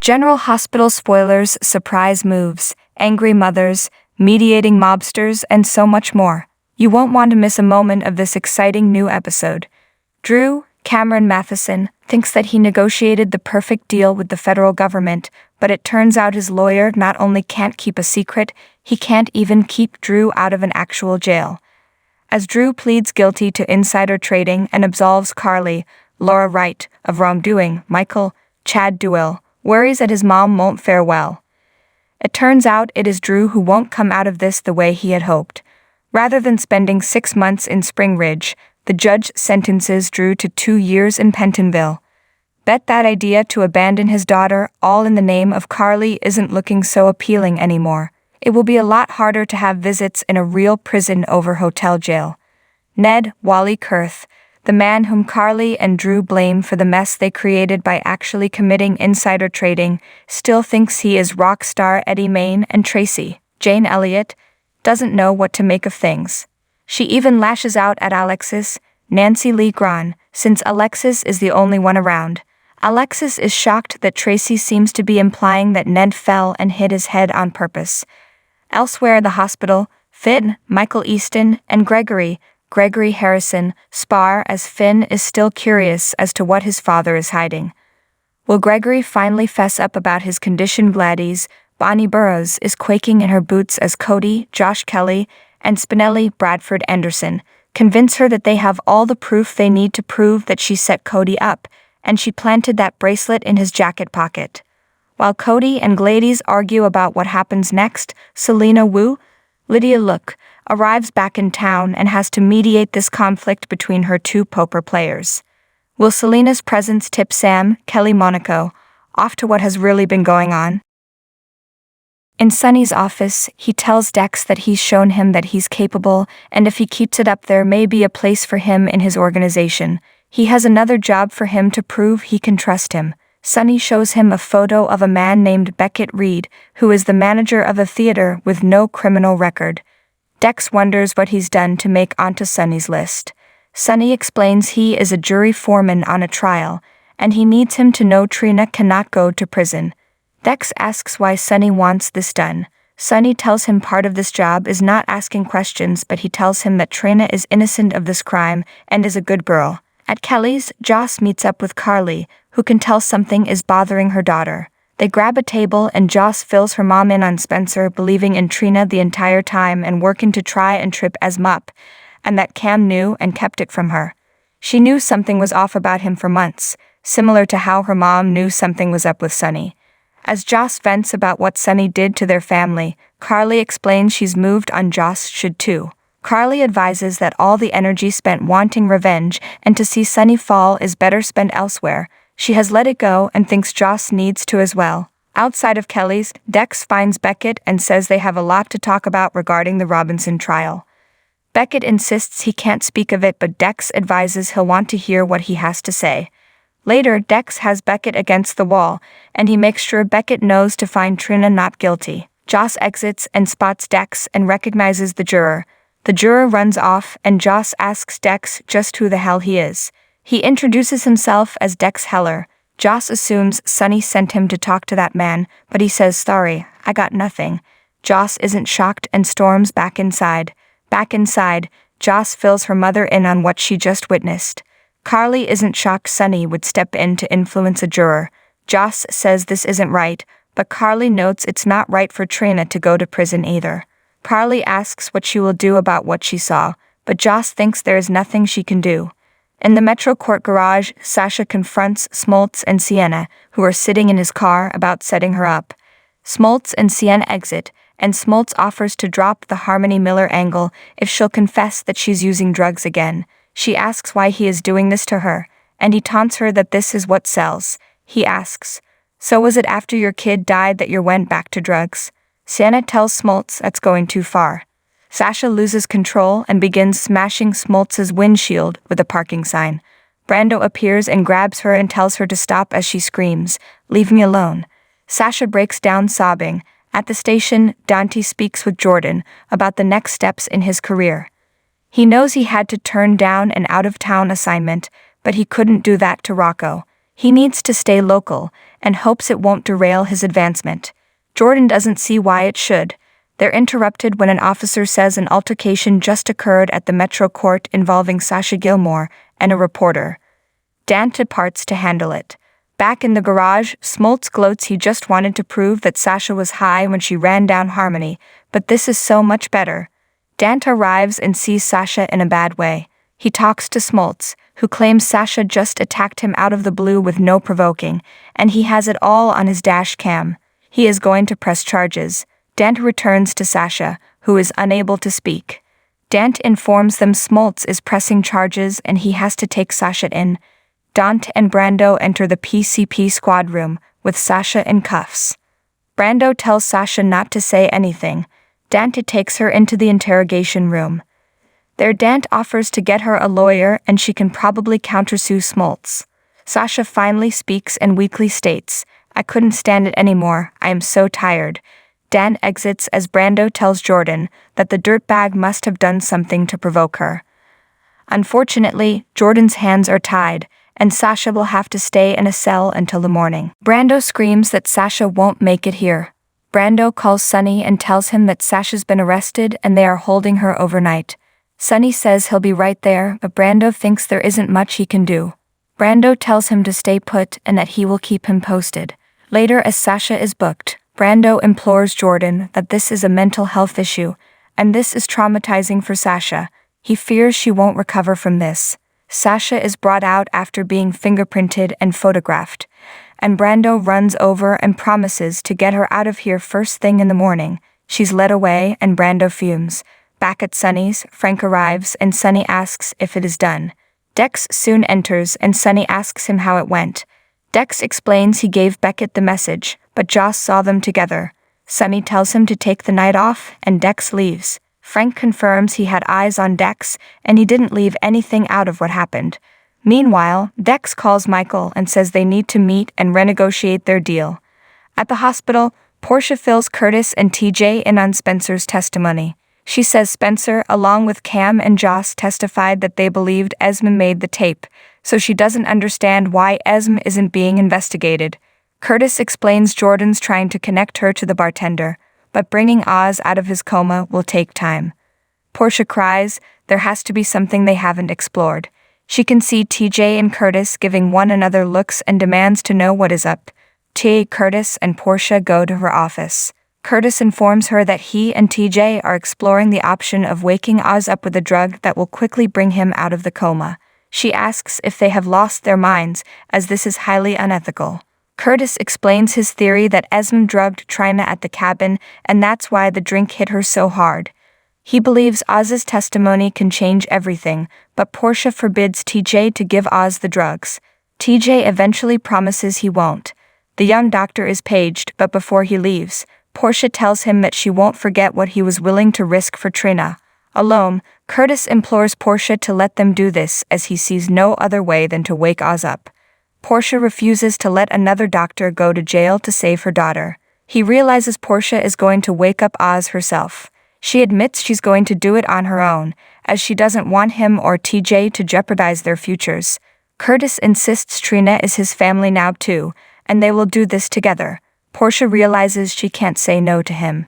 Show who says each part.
Speaker 1: General Hospital spoilers, surprise moves, angry mothers, mediating mobsters, and so much more. You won't want to miss a moment of this exciting new episode. Drew Cameron Matheson thinks that he negotiated the perfect deal with the federal government, but it turns out his lawyer not only can't keep a secret, he can't even keep Drew out of an actual jail. As Drew pleads guilty to insider trading and absolves Carly, Laura Wright, of wrongdoing, Michael, Chad Duell, worries that his mom won't fare well. It turns out it is Drew who won't come out of this the way he had hoped. Rather than spending 6 months in Spring Ridge, the judge sentences Drew to 2 years in Pentonville. Bet that idea to abandon his daughter, all in the name of Carly, isn't looking so appealing anymore. It will be a lot harder to have visits in a real prison over hotel jail. Ned Wally Kurth, the man whom Carly and Drew blame for the mess they created by actually committing insider trading, still thinks he is rock star Eddie Main, and Tracy, Jane Elliott, doesn't know what to make of things. She even lashes out at Alexis, Nancy Lee Grahn, since Alexis is the only one around. Alexis is shocked that Tracy seems to be implying that Ned fell and hit his head on purpose. Elsewhere at the hospital, Finn, Michael Easton, and Gregory Harrison spar as Finn is still curious as to what his father is hiding. Will Gregory finally fess up about his condition? Gladys Bonnie Burroughs is quaking in her boots as Cody, Josh Kelly, and Spinelli Bradford Anderson convince her that they have all the proof they need to prove that she set Cody up, and she planted that bracelet in his jacket pocket. While Cody and Gladys argue about what happens next, Selena Wu, Lydia Look, arrives back in town and has to mediate this conflict between her two poker players. Will Selena's presence tip Sam, Kelly Monaco, off to what has really been going on? In Sonny's office, he tells Dex that he's shown him that he's capable, and if he keeps it up there may be a place for him in his organization. He has another job for him to prove he can trust him. Sonny shows him a photo of a man named Beckett Reed, who is the manager of a theater with no criminal record. Dex wonders what he's done to make onto Sonny's list. Sonny explains he is a jury foreman on a trial, and he needs him to know Trina cannot go to prison. Dex asks why Sonny wants this done. Sonny tells him part of this job is not asking questions, but he tells him that Trina is innocent of this crime and is a good girl. At Kelly's, Joss meets up with Carly, who can tell something is bothering her daughter. They grab a table and Joss fills her mom in on Spencer believing in Trina the entire time and working to try and trip Esme up, and that Cam knew and kept it from her. She knew something was off about him for months, similar to how her mom knew something was up with Sonny. As Joss vents about what Sonny did to their family, Carly explains she's moved on. Joss should too. Carly advises that all the energy spent wanting revenge and to see Sonny fall is better spent elsewhere. She has let it go and thinks Joss needs to as well. Outside of Kelly's, Dex finds Beckett and says they have a lot to talk about regarding the Robinson trial. Beckett insists he can't speak of it, but Dex advises he'll want to hear what he has to say. Later, Dex has Beckett against the wall, and he makes sure Beckett knows to find Trina not guilty. Joss exits and spots Dex and recognizes the juror. The juror runs off, and Joss asks Dex just who the hell he is. He introduces himself as Dex Heller. Joss assumes Sonny sent him to talk to that man, but he says, "Sorry, I got nothing." Joss isn't shocked and storms back inside. Back inside, Joss fills her mother in on what she just witnessed. Carly isn't shocked Sonny would step in to influence a juror. Joss says this isn't right, but Carly notes it's not right for Trina to go to prison either. Carly asks what she will do about what she saw, but Joss thinks there is nothing she can do. In the Metro Court garage, Sasha confronts Smoltz and Sienna, who are sitting in his car, about setting her up. Smoltz and Sienna exit, and Smoltz offers to drop the Harmony Miller angle if she'll confess that she's using drugs again. She asks why he is doing this to her, and he taunts her that this is what sells. He asks, "So was it after your kid died that you went back to drugs?" Sienna tells Smoltz that's going too far. Sasha loses control and begins smashing Smoltz's windshield with a parking sign. Brando appears and grabs her and tells her to stop as she screams, "Leave me alone." Sasha breaks down sobbing. At the station, Dante speaks with Jordan about the next steps in his career. He knows he had to turn down an out-of-town assignment, but he couldn't do that to Rocco. He needs to stay local and hopes it won't derail his advancement. Jordan doesn't see why it should. They're interrupted when an officer says an altercation just occurred at the Metro Court involving Sasha Gilmore and a reporter. Dant departs to handle it. Back in the garage, Smoltz gloats he just wanted to prove that Sasha was high when she ran down Harmony, but this is so much better. Dant arrives and sees Sasha in a bad way. He talks to Smoltz, who claims Sasha just attacked him out of the blue with no provoking, and he has it all on his dash cam. He is going to press charges. Dant returns to Sasha, who is unable to speak. Dant informs them Smoltz is pressing charges and he has to take Sasha in. Dant and Brando enter the PCP squad room, with Sasha in cuffs. Brando tells Sasha not to say anything. Dant takes her into the interrogation room. There Dant offers to get her a lawyer and she can probably countersue Smoltz. Sasha finally speaks and weakly states, "I couldn't stand it anymore, I am so tired." Dant exits as Brando tells Jordan that the dirtbag must have done something to provoke her. Unfortunately, Jordan's hands are tied, and Sasha will have to stay in a cell until the morning. Brando screams that Sasha won't make it here. Brando calls Sonny and tells him that Sasha's been arrested and they are holding her overnight. Sonny says he'll be right there, but Brando thinks there isn't much he can do. Brando tells him to stay put and that he will keep him posted. Later, as Sasha is booked, Brando implores Jordan that this is a mental health issue, and this is traumatizing for Sasha. He fears she won't recover from this. Sasha is brought out after being fingerprinted and photographed, and Brando runs over and promises to get her out of here first thing in the morning. She's led away and Brando fumes. Back at Sonny's, Frank arrives and Sonny asks if it is done. Dex soon enters and Sonny asks him how it went. Dex explains he gave Beckett the message, but Joss saw them together. Sonny tells him to take the night off and Dex leaves. Frank confirms he had eyes on Dex and he didn't leave anything out of what happened. Meanwhile, Dex calls Michael and says they need to meet and renegotiate their deal. At the hospital, Portia fills Curtis and TJ in on Spencer's testimony. She says Spencer, along with Cam and Joss, testified that they believed Esme made the tape, so she doesn't understand why Esme isn't being investigated. Curtis explains Jordan's trying to connect her to the bartender, but bringing Oz out of his coma will take time. Portia cries, there has to be something they haven't explored. She can see TJ and Curtis giving one another looks and demands to know what is up. Curtis and Portia go to her office. Curtis informs her that he and TJ are exploring the option of waking Oz up with a drug that will quickly bring him out of the coma. She asks if they have lost their minds, as this is highly unethical. Curtis explains his theory that Esme drugged Trina at the cabin, and that's why the drink hit her so hard. He believes Oz's testimony can change everything, but Portia forbids TJ to give Oz the drugs. TJ eventually promises he won't. The young doctor is paged, but before he leaves, Portia tells him that she won't forget what he was willing to risk for Trina. Alone, Curtis implores Portia to let them do this as he sees no other way than to wake Oz up. Portia refuses to let another doctor go to jail to save her daughter. He realizes Portia is going to wake up Oz herself. She admits she's going to do it on her own, as she doesn't want him or TJ to jeopardize their futures. Curtis insists Trina is his family now too, and they will do this together. Portia realizes she can't say no to him.